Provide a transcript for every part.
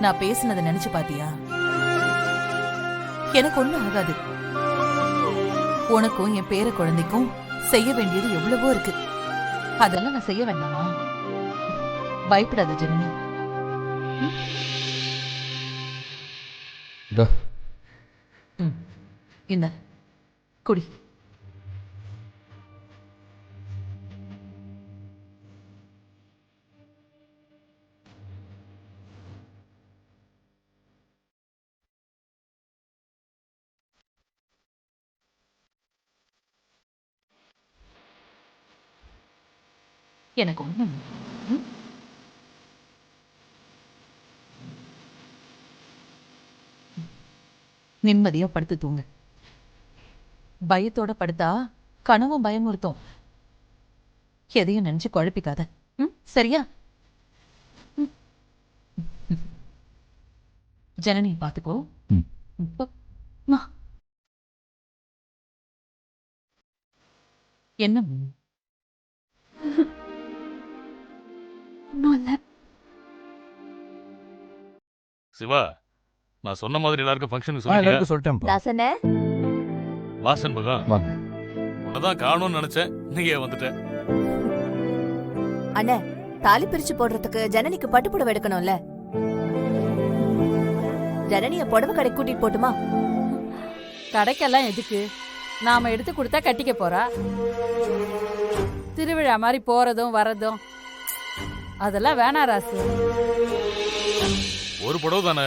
நான் பேசுனதை நினைச்சு பாத்தியா? எனக்கு ஒண்ணும் ஆகாது. உனக்கும் என் பேர குழந்தைக்கும் செய்ய வேண்டியது எவ்வளவோ இருக்கு. அதெல்லாம் நான் செய்ய வேண்டாமா? பயப்படாத ஜனனி. என்ன குடி. எனக்கு ஒண்ணு நிம்மதியா படுத்து தூங்க. பயத்தோட படுத்தா கனவும் பயமுறுத்தும். எதையும் நினைச்சு குழப்பிக்காத. சரியா? ஜனனி பாத்துக்கோ. என்ன சிவா, நான் சொன்ன மாதிரி எல்லாருக்கும் ஃபங்க்ஷனுக்கு சொல்லிட்டேன். சொல்லிட்டேன். தாசனே வாசன் மகன் வாங்க. உன்னதான் காணணும்னு நினைச்சேன், நீங்க வந்துட்ட. அண்ணே, தாலி பிரிச்சு போடுறதுக்கு ஜனனிக்கு பட்டு புடவை எடுக்கணும்ல. ஜனனிய புடவை கடை கூட்டிட்டு போட்டுமா? கடைக்கெல்லாம் எதுக்கு? நாம எடுத்து கொடுத்தா கட்டிக்க போறா. திருவிழா மாதிரி போறதும் வரதும் அதெல்லாம் வேணாம் ராசு. ஒரு புடவை தானே,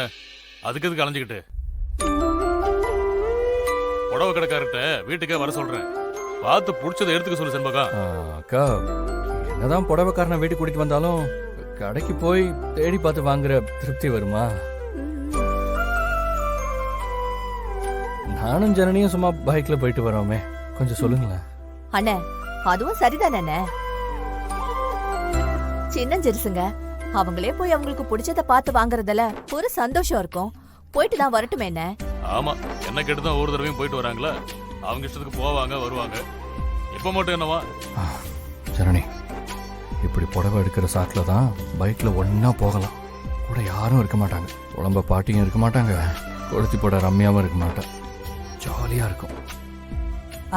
அதுக்கு எதுக்கு அலைஞ்சுக்கிட்டு? புடவை கடைக்காரர்கிட்ட வீட்டுக்கே வர சொல்றேன். பார்த்து பிடிச்சதை எடுத்துக்க சொல்லு செண்பகா. அக்கா, என்னதான் புடவைக்காரனை வீட்டுக்கு கூட்டிட்டு வந்தாலும் கடைக்கு போய் தேடி பார்த்து வாங்குற திருப்தி வருமா? நானும் ஜனனியும் சும்மா பைக்ல போயிட்டு வரோமே, கொஞ்சம் சொல்லுங்களேன். அண்ணே, அதுவும் சரிதானே. சின்ன ஜெருசுங்க, அவங்களே போய் அவங்களுக்கு பிடிச்சத பார்த்து வாங்குறதுல ஒரு சந்தோஷம் இருக்கும். போயிட்டு தான் வரட்டுமே என்ன? ஆமா, என்ன கேட்டுதான் ஒரு தடவையும் போயிட்டு வராங்களா? அவங்க இஷ்டத்துக்கு போவாங்க வருவாங்க. இப்ப மட்டும் என்னவா? ஜனனி, இப்படி புடவை எடுக்கிற சாக்குல தான் பைக்ல ஒன்னா போகலாம். கூட யாரும் இருக்க மாட்டாங்க. உடம்ப பாட்டியும் இருக்க மாட்டாங்க, கொளுத்தி போட ரம்யாவும் இருக்க மாட்டான். ஜாலியா இருக்கும்.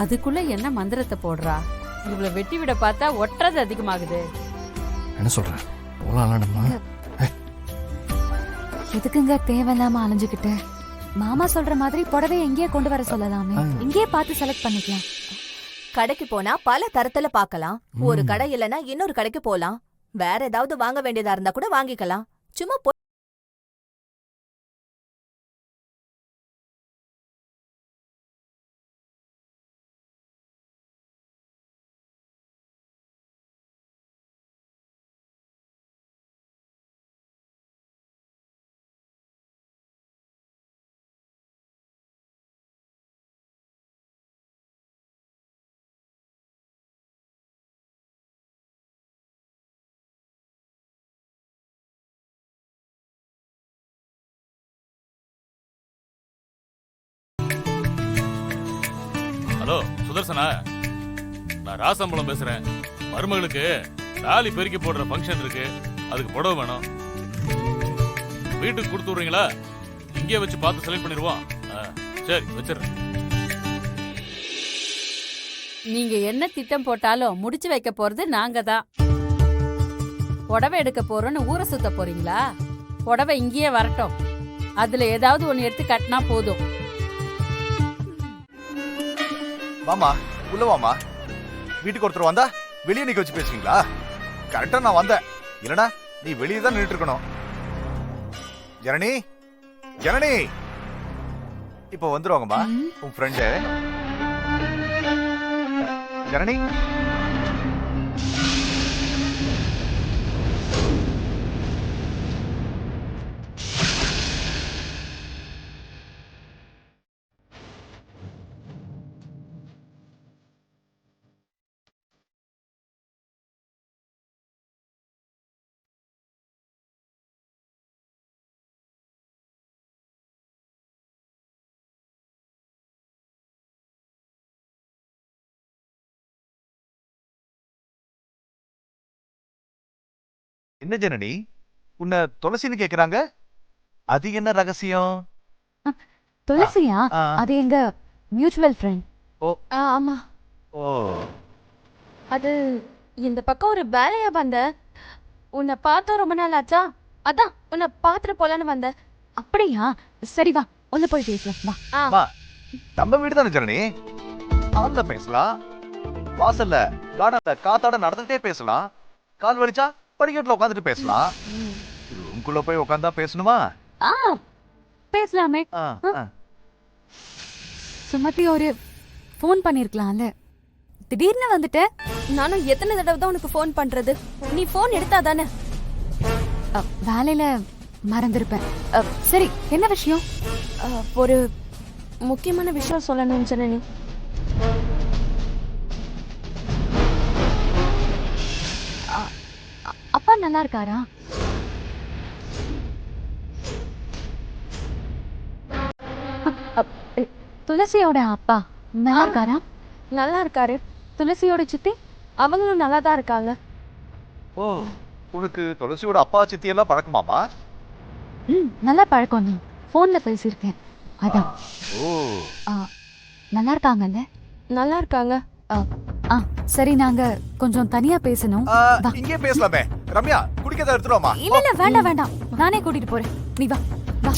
அதுக்குள்ள என்ன மந்திரத்தை போடுறா? இவ்வளவு வெட்டி விட பார்த்தா ஒட்டுறது அதிகமாகுது. என்ன சொல்ற? போலாம் நம்ம. எதுக்குங்க தேவையில்லாம அலைஞ்சுக்கிட்டு? மாமா சொல்ற மாதிரி புடவை எங்கேயே கொண்டு வர சொல்லலாமே. இங்கேயே பார்த்து செலக்ட் பண்ணிக்கலாம். கடைக்கு போனா பல தரத்துல பார்க்கலாம். ஒரு கடை இல்லனா இன்னொரு கடைக்கு போலாம். வேற ஏதாவது வாங்க வேண்டியதா இருந்தா கூட வாங்கிக்கலாம். சும்மா ஹலோ சுதர்சனா, நான் ராசம்பளம் பேசுறேன். மருமகளுக்கு தாலி பெருக்கி போடுற ஃபங்க்ஷன் இருக்கு, அதுக்கு புடவை வேணும். வீட்டுக்கு கொடுத்து விடுறீங்களா? இங்கே வச்சு பார்த்து செலக்ட் பண்ணிடுவோம். சரி, வச்சிடுறேன். நீங்க என்ன திட்டம் போட்டாலும் முடிச்சு வைக்க போறது நாங்க தான். புடவை எடுக்க போறோம்னு ஊரை சுத்த போறீங்களா? புடவை இங்கேயே வரட்டும். அதுல ஏதாவது ஒண்ணு எடுத்து கட்டினா போதும். வாமா, உள்ள வாமா. வீட்டுக்கு ஒருத்தர் வந்தா வெளியே நிக்க வச்சு பேசுவீங்களா? கரெக்டா நான் வந்தேன், இல்லனா நீ வெளியே தான் நின்றுட்டு இருக்கணும். ஜனனி, ஜனனி, இப்போ வந்துருவாங்கம்மா உன் ஃப்ரெண்டு. ஜனனி, என்ன ஜனனி, உன்னை துளசின்னு கேக்குறாங்க? அது என்ன ரகசியம்? துளசியா? ஆ. அது எங்க மியூச்சுவல் ஃப்ரெண்ட். ஓ. ஆமா. ஓ. அது இந்த பக்கம் ஒரு வேலையா வந்த. உன்னை பார்த்தா ரொம்ப நாள் ஆச்சா, அதான் உன்னை பார்த்துட்டு போலான்னு வந்தேன். அப்படியா? சரி வா, உள்ள போய் பேசலாம் வா. அம்மா, நம்ம வீடு தானே ஜனனி, ஆன்ல பேசலாம். வாசல்ல கார்டன்ல காத்தாட நடந்துட்டே பேசலாம். கால் வலிச்சா படிக்கட்டுல உட்காந்துட்டு பேசலாம். ரூம்குள்ள போய் உட்காந்தா பேசணுமா? ஆ, பேசலாமே. ஆ, ஆ. சுமதி ஒரு ஃபோன் பண்ணிருக்கலாம்ல, திடீர்னு வந்துட்ட. நானும் எத்தனை தடவை தான் உனக்கு ஃபோன் பண்றது? நீ ஃபோன் எடுத்தா தானே? வேலையில மறந்திருப்பேன். சரி, என்ன விஷயம்? ஒரு முக்கியமான விஷயம் சொல்லணும் ஜனனி. அப்பா நல்லா இருக்காரா? துளசியோட அப்பா நல்லா இருக்காரா? நல்லா இருக்காரு. துளசியோட சித்தி? அவங்களும் நல்லா தான் இருக்காங்க. ஓ, உனக்கு துளசியோட அப்பா சித்தி எல்லாம் பழக்கமாமா? நல்லா பழக்கம் தான். ஃபோன்ல பேசியிருக்கேன் அதான். ஓ. நல்லா இருக்காங்கல்ல? நல்லா இருக்காங்க. சரி, நாங்க கொஞ்சம் தனியா பேசணும். வா. இங்கே பேசலாமே. ரம்யா, குடிக்கதை எடுத்துருவாமா? இல்ல வேண்டாம் வேண்டாம், நானே கூட்டிட்டு போறேன். நீ வா வா.